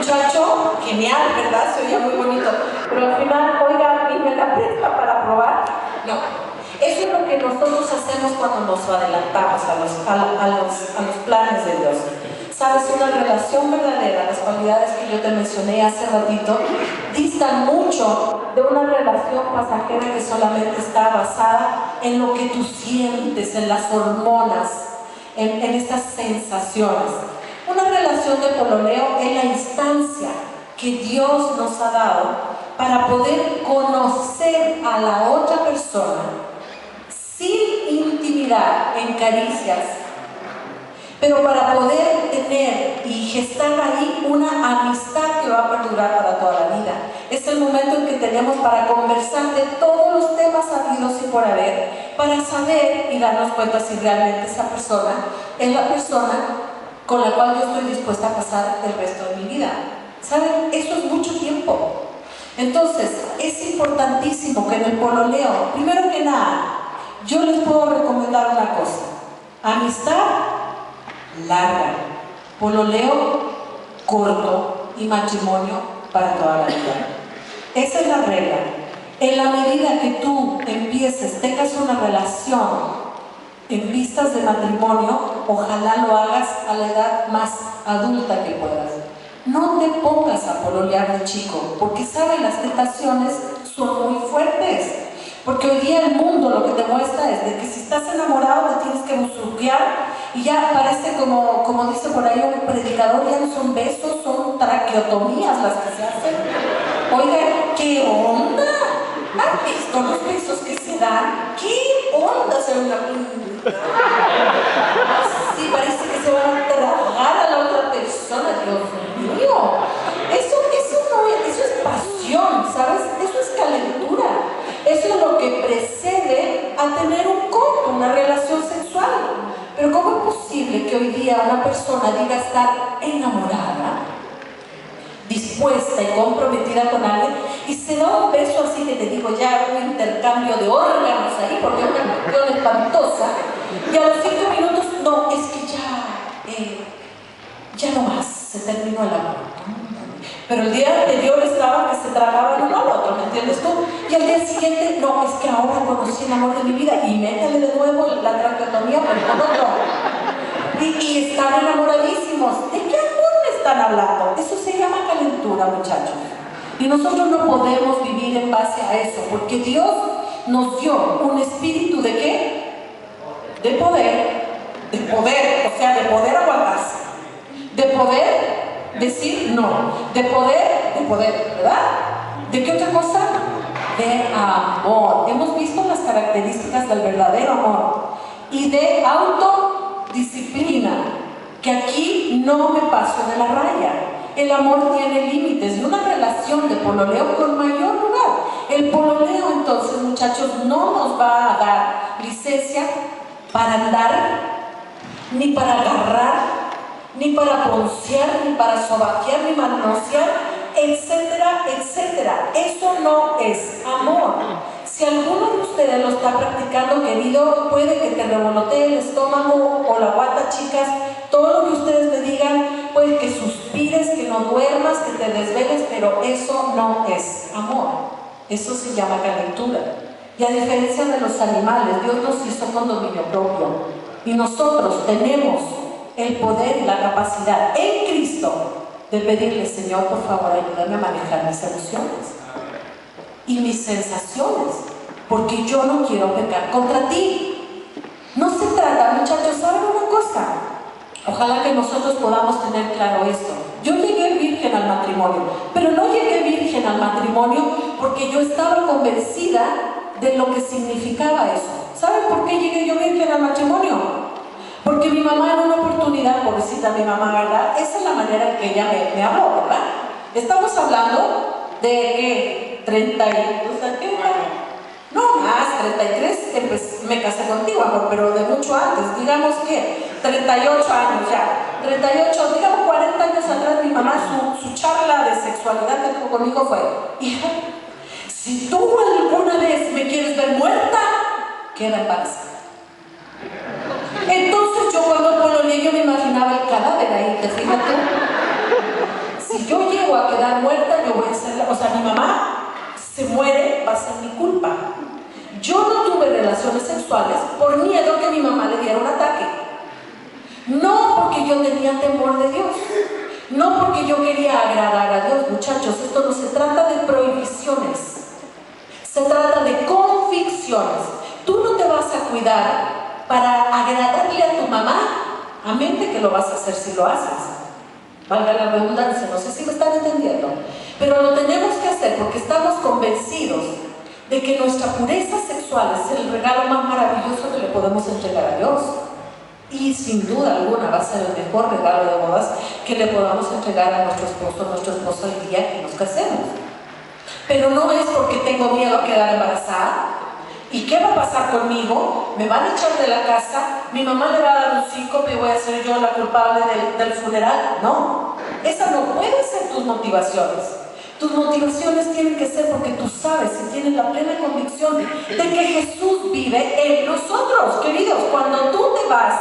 muchacho, genial, ¿verdad? Se oía muy bonito. Pero al final, oiga, y me la presta para probar. No. Eso es lo que nosotros hacemos cuando nos adelantamos a los planes de Dios. Sabes, una relación verdadera, las cualidades que yo te mencioné hace ratito, distan mucho de una relación pasajera que solamente está basada en lo que tú sientes, en las hormonas, en estas sensaciones. Una relación de pololeo es la instancia que Dios nos ha dado para poder conocer a la otra persona sin intimidad, en caricias, pero para poder tener y gestar ahí una amistad que va a perdurar para toda la vida. Es el momento en que tenemos para conversar de todos los temas habidos y por haber, para saber y darnos cuenta si realmente esa persona es la persona con la cual yo estoy dispuesta a pasar el resto de mi vida. ¿Saben? Eso es mucho tiempo. Entonces, es importantísimo que en el pololeo, primero que nada, yo les puedo recomendar una cosa: amistad larga, pololeo corto y matrimonio para toda la vida. Esa es la regla. En la medida que tú empieces, tengas una relación en vistas de matrimonio, ojalá lo hagas a la edad más adulta que puedas. No te pongas a pololear de chico, porque saben, las tentaciones son muy fuertes. Porque hoy día el mundo lo que te muestra es de que si estás enamorado te tienes que busurquear y ya parece como dice por ahí un predicador, ya no son besos, son traqueotomías las que se hacen. Oigan, ¿qué onda? ¿Han visto los besos que se dan? ¿Qué onda? Se una... Sí, parece que se van a tragar a la otra persona. Dios mío, eso es pasión, ¿sabes? Eso es calentura. Eso es lo que precede a tener una relación sexual. Pero ¿cómo es posible que hoy día una persona diga estar enamorada, dispuesta y comprometida con alguien, y se da un beso así que te digo ya, un intercambio de órganos ahí, porque es una cuestión espantosa, y a los 5 minutos, no, es que ya no más, se terminó el amor? Pero el día anterior estaba que se tragaban uno al otro, ¿me entiendes tú? Y al día siguiente, no, es que ahora conocí el amor de mi vida, y métale de nuevo la traqueotomía por el otro. Y están enamoradísimos. ¿De qué amor me están hablando? Eso se llama calentura, muchachos. Y nosotros no podemos vivir en base a eso, porque Dios nos dio un espíritu ¿de qué? De poder, o sea, de poder aguantarse, de poder decir no, de poder, ¿verdad? ¿De qué otra cosa? De amor. Hemos visto las características del verdadero amor y de autodisciplina, que aquí no me paso de la raya. El amor tiene límites y una relación de pololeo con mayor lugar. El pololeo, entonces, muchachos, no nos va a dar licencia para andar, ni para agarrar, ni para poncear, ni para sobajear, ni manosear, etcétera, etcétera. Eso no es amor. Si alguno de ustedes lo está practicando, querido, puede que te revolotee el estómago o la guata, chicas. Todo lo que ustedes me digan, puede que suspires, que no duermas, que te desveles, pero eso no es amor. Eso se llama calentura. Y a diferencia de los animales, Dios nos hizo con dominio propio. Y nosotros tenemos el poder y la capacidad en Cristo de pedirle: Señor, por favor, ayúdame a manejar mis emociones y mis sensaciones, porque yo no quiero pecar contra ti. No se trata, muchachos, ¿saben una cosa? Ojalá que nosotros podamos tener claro esto. Yo llegué virgen al matrimonio, pero no llegué virgen al matrimonio porque yo estaba convencida de lo que significaba eso. ¿Saben por qué llegué yo virgen al matrimonio? Porque mi mamá en una oportunidad, pobrecita mi mamá, ¿verdad? Esa es la manera en que ella me habló, ¿verdad? Estamos hablando de que 30 y... No más, 33, que pues me casé contigo, amor, pero de mucho antes, digamos que 38 años ya. 38, digamos 40 años atrás, mi mamá, su charla de sexualidad que tuvo conmigo fue: hija, si tú alguna vez me quieres ver muerta, queda embarazada. Entonces yo cuando pololeé, yo me imaginaba el cadáver ahí, ¿te fijas tú? Si yo llego a quedar muerta, yo voy a ser, o sea, mi mamá se muere, va a ser mi culpa. Yo no tuve relaciones sexuales por miedo que mi mamá le diera un ataque. No porque yo tenía temor de Dios. No porque yo quería agradar a Dios. Muchachos, esto no se trata de prohibiciones. Se trata de convicciones. Tú no te vas a cuidar para agradarle a tu mamá, a mente que lo vas a hacer si lo haces. Valga la redundancia, no sé si me están entendiendo. Pero lo tenemos que hacer porque estamos convencidos de que nuestra pureza sexual es el regalo más maravilloso que le podemos entregar a Dios. Y sin duda alguna va a ser el mejor regalo de bodas que le podamos entregar a nuestro esposo el día que nos casemos. Pero no es porque tengo miedo a quedar embarazada. ¿Y qué va a pasar conmigo? ¿Me van a echar de la casa? ¿Mi mamá le va a dar un síncope y voy a ser yo la culpable del funeral? No, esas no pueden ser tus motivaciones. Tus motivaciones tienen que ser porque tú sabes y tienes la plena convicción de que Jesús vive en nosotros, queridos. Cuando tú te vas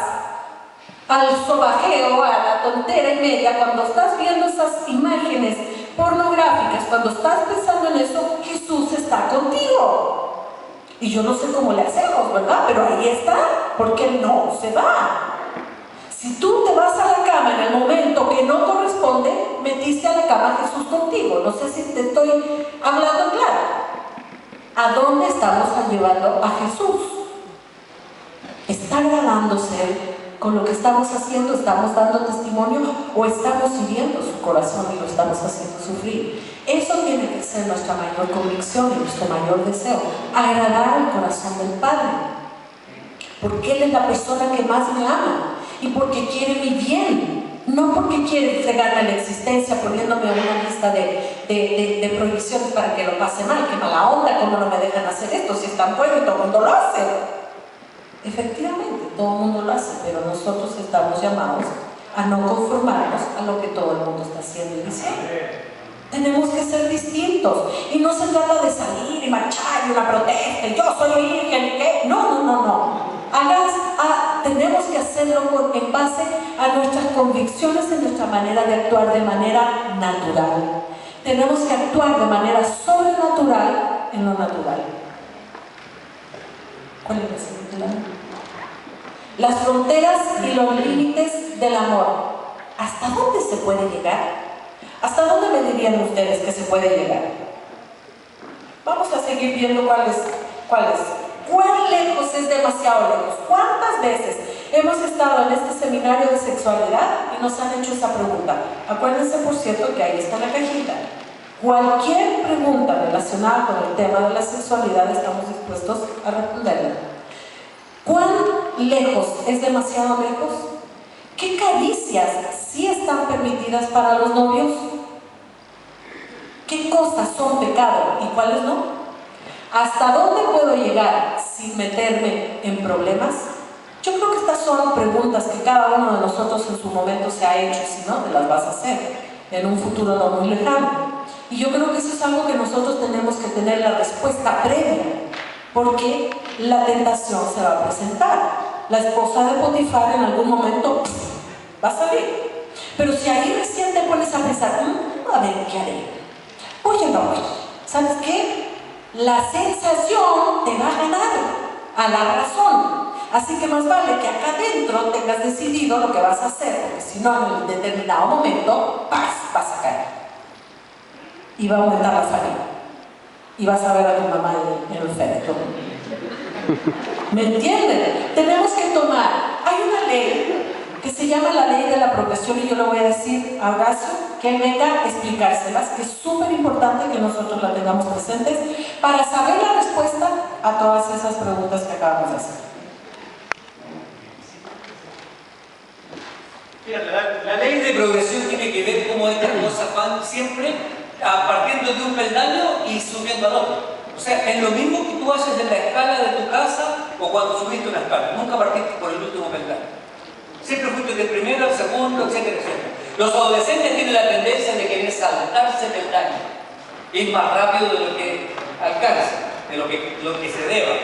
al sobajeo, a la tontera y media, cuando estás viendo esas imágenes pornográficas, cuando estás pensando en eso, Jesús está contigo. Y yo no sé cómo le hacemos, ¿verdad? Pero ahí está, porque Él no se va. Si tú te vas a la cama en el momento que no corresponde, metiste a la cama a Jesús contigo. No sé si te estoy hablando claro. ¿A dónde estamos llevando a Jesús? ¿Está agradándose Él con lo que estamos haciendo? ¿Estamos dando testimonio o estamos hiriendo su corazón y lo estamos haciendo sufrir? Eso tiene que ser nuestra mayor convicción y nuestro mayor deseo, agradar al corazón del Padre, porque Él es la persona que más me ama y porque quiere mi bien, no porque quiere fregarme la existencia poniéndome una lista de prohibiciones para que lo pase mal. Qué mala onda, cómo no me dejan hacer esto, si es tan bueno y todo el mundo lo hace. Efectivamente, todo el mundo lo hace, pero nosotros estamos llamados a no conformarnos a lo que todo el mundo está haciendo y diciendo. Tenemos que ser distintos y no se trata de salir y marchar y una protesta, yo soy virgen, ¿qué? No. Tenemos que hacerlo en base a nuestras convicciones, en nuestra manera de actuar de manera natural. Tenemos que actuar de manera sobrenatural en lo natural. ¿Cuál es la siguiente? Las fronteras y los límites del amor. ¿Hasta dónde se puede llegar? ¿Hasta dónde me dirían ustedes que se puede llegar? Vamos a seguir viendo cuál es. ¿Cuán lejos es demasiado lejos? ¿Cuántas veces hemos estado en este seminario de sexualidad y nos han hecho esa pregunta? Acuérdense, por cierto, que ahí está la cajita. Cualquier pregunta relacionada con el tema de la sexualidad estamos dispuestos a responderla. ¿Cuán lejos es demasiado lejos? ¿Qué caricias sí están permitidas para los novios? ¿Qué cosas son pecado y cuáles no? ¿Hasta dónde puedo llegar sin meterme en problemas? Yo creo que estas son preguntas que cada uno de nosotros en su momento se ha hecho, si no, te las vas a hacer en un futuro no muy lejano. Y yo creo que eso es algo que nosotros tenemos que tener la respuesta previa, porque la tentación se va a presentar. La esposa de Potifar en algún momento va a salir. Pero si ahí recién te pones a pensar, a ver, ¿qué haré? Oye, no, ¿sabes qué? La sensación te va a ganar a la razón. Así que más vale que acá adentro tengas decidido lo que vas a hacer, porque si no, en un determinado momento, ¡paz!, vas a caer. Y va a aumentar la salida. Y vas a ver a tu mamá en el féretro. ¿Me entienden? Tenemos que tomar. Hay una ley que se llama la ley de la procreación, y yo le voy a decir a Horacio que él venga a explicárselas, que es súper importante que nosotros la tengamos presentes para saber la respuesta a todas esas preguntas que acabamos de hacer. Mira, la ley de progresión tiene que ver cómo estas cosas van siempre partiendo de un peldaño y subiendo al otro. O sea, es lo mismo que tú haces en la escala de tu casa o cuando subiste una escala. Nunca partiste por el último peldaño. Siempre fuiste del primero al segundo, etcétera, etcétera. Los adolescentes tienen la tendencia de querer saltarse peldaño, ir más rápido de lo que alcanza, de lo que se deba.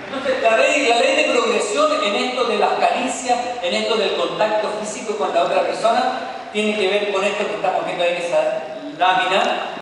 Entonces, la ley de progresión en esto de las caricias, en esto del contacto físico con la otra persona, tiene que ver con esto que estamos viendo ahí, lámina